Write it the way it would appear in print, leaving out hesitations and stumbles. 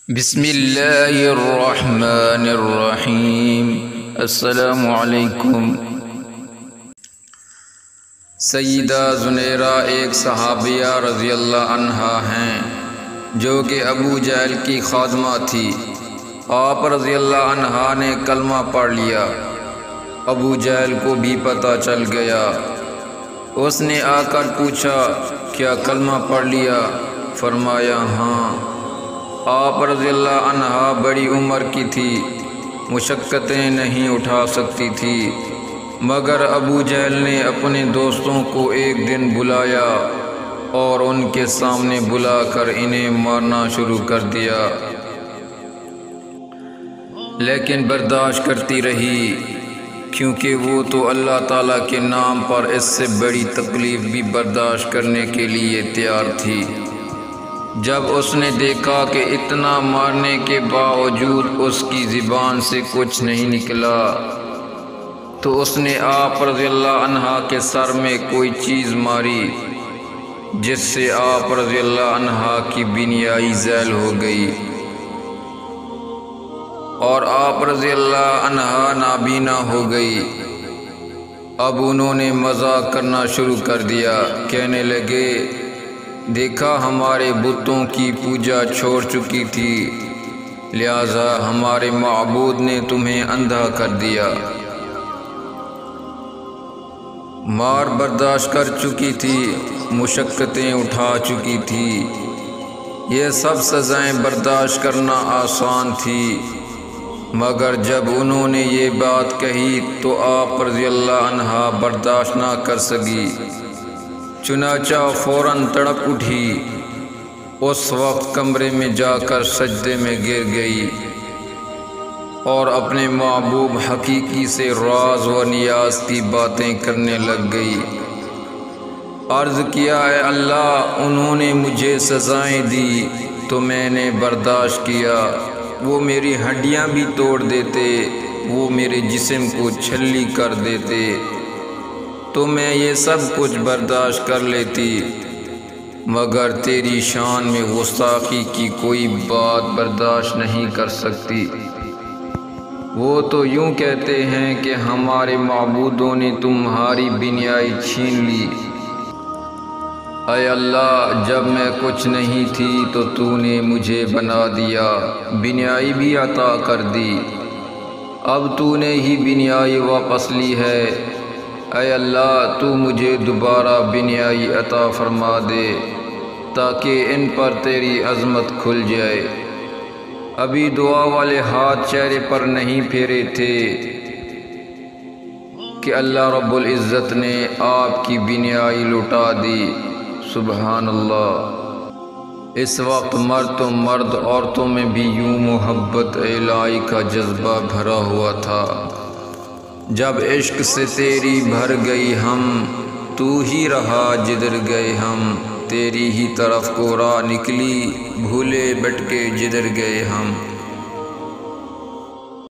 بسم اللہ الرحمن الرحیم۔ السلام علیکم۔ سیدہ زنیرہ ایک صحابیہ رضی اللہ عنہا ہیں جو کہ ابو جہل کی خادمہ تھی۔ آپ رضی اللہ عنہا نے کلمہ پڑھ لیا۔ ابو جہل کو بھی پتہ چل گیا۔ اس نے آ کر پوچھا، کیا کلمہ پڑھ لیا؟ فرمایا ہاں۔ آپ رضی اللہ عنہا بڑی عمر کی تھی، مشقتیں نہیں اٹھا سکتی تھی، مگر ابو جہل نے اپنے دوستوں کو ایک دن بلایا اور ان کے سامنے بلا کر انہیں مارنا شروع کر دیا، لیکن برداشت کرتی رہی، کیونکہ وہ تو اللہ تعالیٰ کے نام پر اس سے بڑی تکلیف بھی برداشت کرنے کے لیے تیار تھی۔ جب اس نے دیکھا کہ اتنا مارنے کے باوجود اس کی زبان سے کچھ نہیں نکلا، تو اس نے آپ رضی اللہ عنہا کے سر میں کوئی چیز ماری، جس سے آپ رضی اللہ عنہا کی بینائی ذیل ہو گئی اور آپ رضی اللہ عنہا نابینا ہو گئی۔ اب انہوں نے مذاق کرنا شروع کر دیا، کہنے لگے، دیکھا ہمارے بتوں کی پوجا چھوڑ چکی تھی، لہذا ہمارے معبود نے تمہیں اندھا کر دیا۔ مار برداشت کر چکی تھی، مشقتیں اٹھا چکی تھی، یہ سب سزائیں برداشت کرنا آسان تھی، مگر جب انہوں نے یہ بات کہی تو آپ رضی اللہ عنہا برداشت نہ کر سکی، چنانچہ فوراً تڑپ اٹھی۔ اس وقت کمرے میں جا کر سجدے میں گر گئی اور اپنے محبوب حقیقی سے راز و نیاز کی باتیں کرنے لگ گئی۔ عرض کیا، اے اللہ، انہوں نے مجھے سزائیں دی تو میں نے برداشت کیا، وہ میری ہڈیاں بھی توڑ دیتے، وہ میرے جسم کو چھلی کر دیتے تو میں یہ سب کچھ برداشت کر لیتی، مگر تیری شان میں گستاخی کی کوئی بات برداشت نہیں کر سکتی۔ وہ تو یوں کہتے ہیں کہ ہمارے معبودوں نے تمہاری بینائی چھین لی۔ اے اللہ، جب میں کچھ نہیں تھی تو تو نے مجھے بنا دیا، بینائی بھی عطا کر دی، اب تو نے ہی بینائی واپس لی ہے۔ اے اللہ، تو مجھے دوبارہ بینائی عطا فرما دے تاکہ ان پر تیری عظمت کھل جائے۔ ابھی دعا والے ہاتھ چہرے پر نہیں پھیرے تھے کہ اللہ رب العزت نے آپ کی بینائی لوٹا دی۔ سبحان اللہ۔ اس وقت مرد تو مرد، عورتوں میں بھی یوں محبت الہی کا جذبہ بھرا ہوا تھا۔ جب عشق سے تیری بھر گئی ہم، تو ہی رہا جدھر گئے ہم، تیری ہی طرف کو راہ نکلی، بھولے بھٹکے جدھر گئے ہم۔